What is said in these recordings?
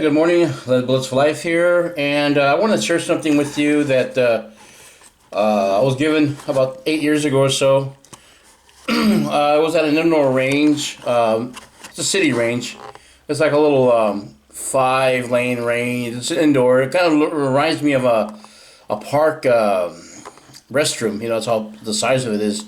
good morning. Lead Bullets for Life here, and I want to share something with you that I was given about 8 years ago or so. I was at an indoor range. It's a city range. It's like a little 5-lane range. It's indoor. It kind of reminds me of a park restroom. You know, that's how the size of it is.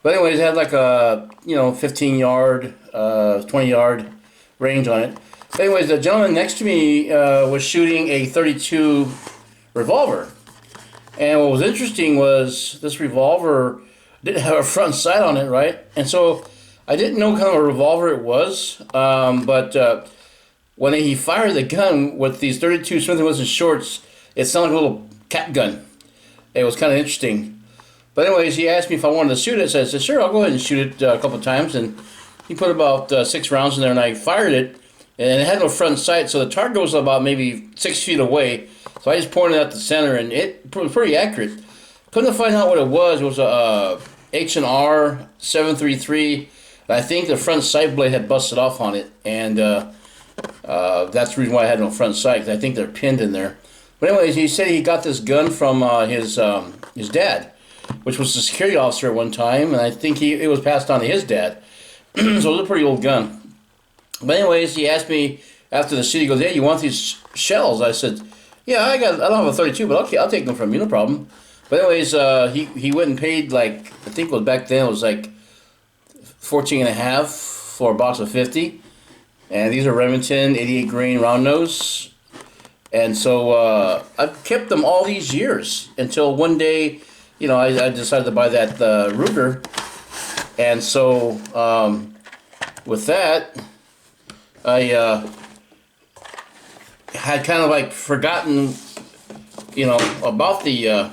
But anyways, it had like a 15-yard, 20-yard range on it. Anyways, the gentleman next to me was shooting a .32 revolver. And what was interesting was this revolver didn't have a front sight on it, right? And so I didn't know what kind of a revolver it was. But when he fired the gun with these .32 Smith & Wesson shorts, it sounded like a little cat gun. It was kind of interesting. But anyways, he asked me if I wanted to shoot it. So I said, sure, I'll go ahead and shoot it a couple of times. And he put about 6 rounds in there, and I fired it. And it had no front sight, so the target was about maybe 6 feet away. So I just pointed at the center, and it was pretty accurate. Couldn't find out what it was. It was a H&R 733. I think the front sight blade had busted off on it, and that's the reason why I had no front sight, 'cause I think they're pinned in there. But anyways, he said he got this gun from his dad, which was a security officer at one time, and I think it was passed on to his dad. So it was a pretty old gun. But anyways, he asked me after the shoot, he goes, hey, you want these shells? I said, yeah, I don't have a .32, but okay, I'll take them from you, no problem. But anyways, he went and paid, like, I think it was back then, it was like 14.5 for a box of 50. And these are Remington 88 grain round nose. And so I've kept them all these years until one day, I decided to buy that Ruger. And so with that, I had kind of like forgotten, about the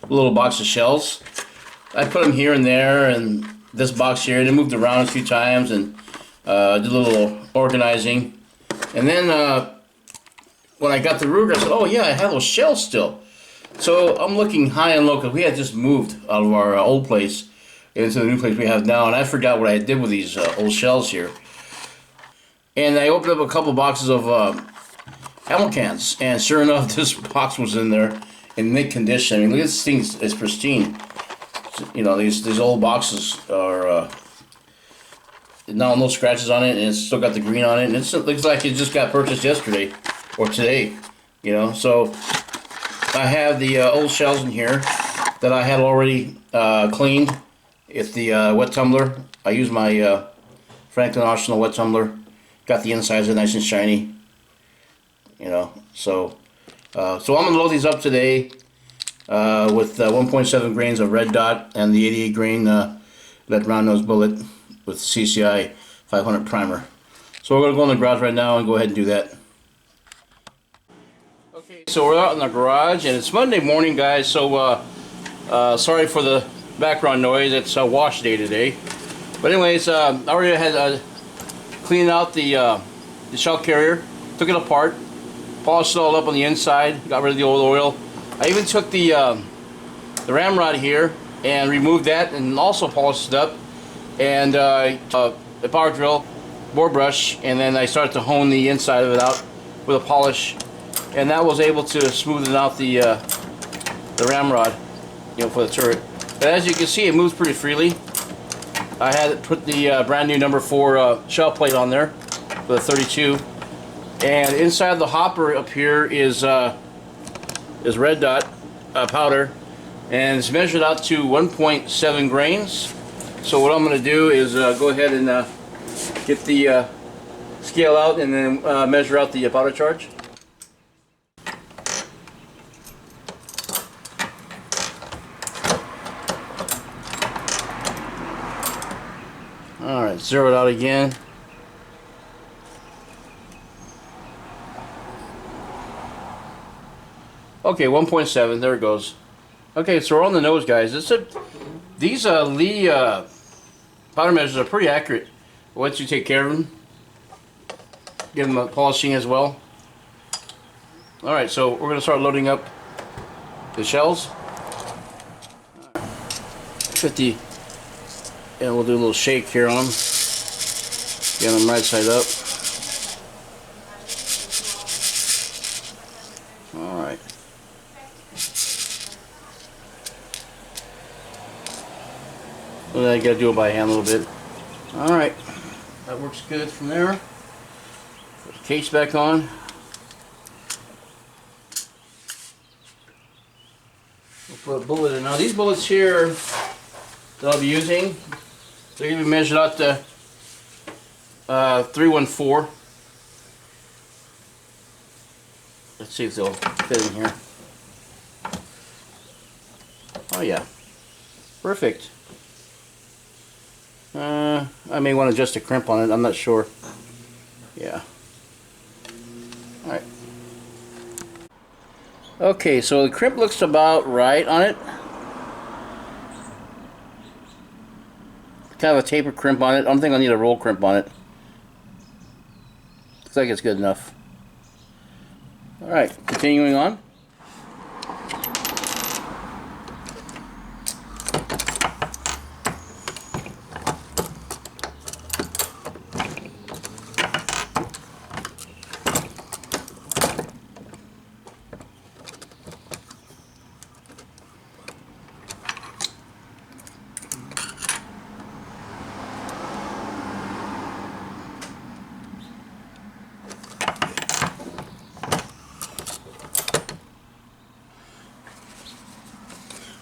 little box of shells. I put them here and there, and this box here. They moved around a few times and did a little organizing. And then when I got the Ruger, I said, oh yeah, I have those shells still. So I'm looking high and low, because we had just moved out of our old place into the new place we have now, and I forgot what I did with these old shells here. And I opened up a couple boxes of ammo cans, and sure enough, this box was in there in mint condition. I mean, look at this thing; it's pristine. These old boxes are now no scratches on it, and it's still got the green on it, and it looks like it just got purchased yesterday or today. So I have the old shells in here that I had already cleaned. It's the wet tumbler. I use my Franklin Arsenal wet tumbler. Got the insides are nice and shiny, So I'm gonna load these up today with 1.7 grains of red dot and the 88 grain lead round nose bullet with CCI 500 primer. So we're gonna go in the garage right now and go ahead and do that. Okay, so we're out in the garage, and it's Monday morning, guys. So sorry for the background noise. It's a wash day today. But anyways, I already had cleaned out the shell carrier, took it apart, polished it all up on the inside, got rid of the old oil. I even took the ramrod here and removed that and also polished it up, and the power drill, bore brush, and then I started to hone the inside of it out with a polish, and that was able to smoothen out the ramrod, for the turret. But as you can see, it moves pretty freely. I had put the brand new number 4 shell plate on there for the .32, and inside the hopper up here is red dot powder, and it's measured out to 1.7 grains. So what I'm going to do is go ahead and get the scale out and then measure out the powder charge. Alright, zero it out again. Okay, 1.7, there it goes. Okay, so we're on the nose, guys. These Lee powder measures are pretty accurate once you take care of them. Give them a polishing as well. Alright, so we're going to start loading up the shells. 50. And we'll do a little shake here on them. Get them right side up. Well, I gotta do it by hand a little bit. Alright, that works good from there. Put the case back on. We'll put a bullet in. Now these bullets here that I'll be using, they're going to be measured out to 314. Let's see if they'll fit in here. Oh yeah, perfect. I may want to adjust a crimp on it, I'm not sure. Yeah. Alright. Okay, so the crimp looks about right on it. Kind of a taper crimp on it. I don't think I need a roll crimp on it. Looks like it's good enough. Alright, continuing on.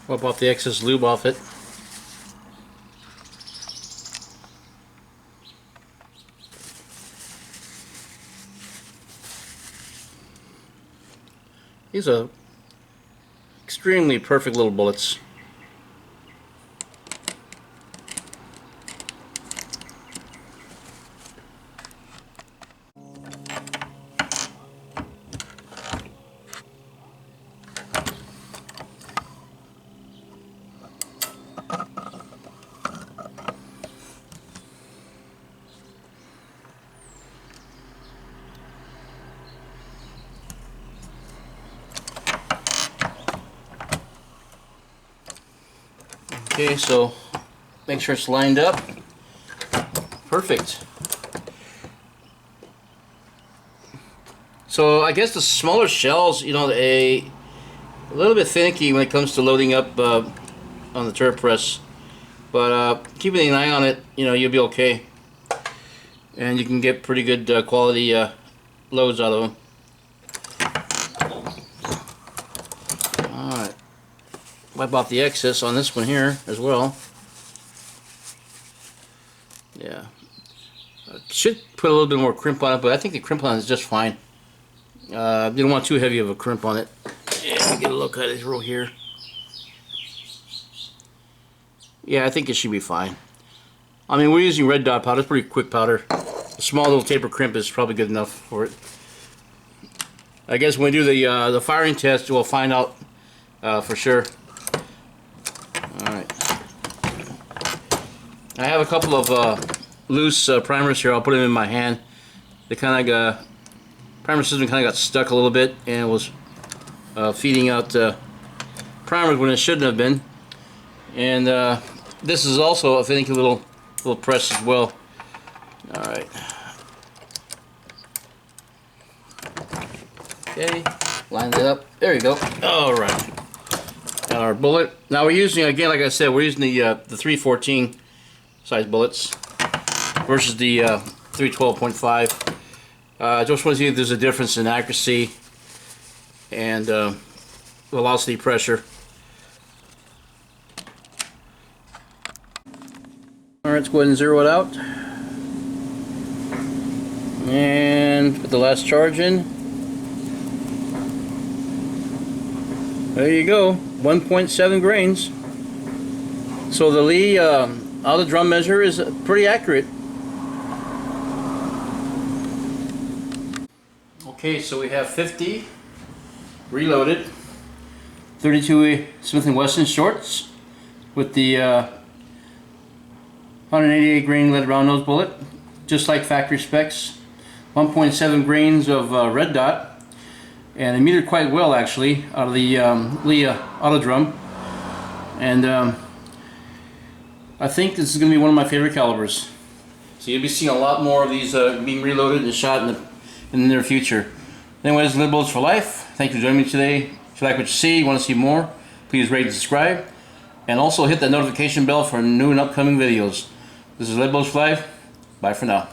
Wipe off the excess lube off it. These are extremely perfect little bullets. Okay, so make sure it's lined up. Perfect. So I guess the smaller shells, you know, a little bit finicky when it comes to loading up on the turret press, but keeping an eye on it, you know, you'll be okay, and you can get pretty good quality loads out of them. Alright, wipe off the excess on this one here as well. Yeah, should put a little bit more crimp on it, but I think the crimp on it is just fine. You don't want too heavy of a crimp on it. Yeah, get a look at it real here. Yeah, I think it should be fine. I mean, we're using red dot powder. It's pretty quick powder. A small little taper crimp is probably good enough for it. I guess when we do the firing test, we'll find out for sure. All right. I have a couple of loose primers here. I'll put them in my hand. They kind of primer system kind of got stuck a little bit and was feeding out primers when it shouldn't have been. And this is also a finicky little press as well. All right. Okay, line that up. There you go. All right. Got our bullet. Now we're using, again, like I said, we're using the 314 size bullets versus the 312.5. I just want to see if there's a difference in accuracy and velocity pressure. Alright, let's go ahead and zero it out. And put the last charge in. There you go, 1.7 grains. So the Lee out of the drum measure is pretty accurate. Okay, so we have 50 reloaded 32 Smith & Wesson shorts with the 188 grain lead round nose bullet, just like factory specs. 1.7 grains of red dot, and they metered quite well actually out of the Lee auto drum. And I think this is going to be one of my favorite calibers. So you'll be seeing a lot more of these being reloaded and shot in the near future. Anyways, Lead Bullets for Life. Thank you for joining me today. If you like what you see, you want to see more, please rate and subscribe. And also hit the notification bell for new and upcoming videos. This is Red Bush Live. Bye for now.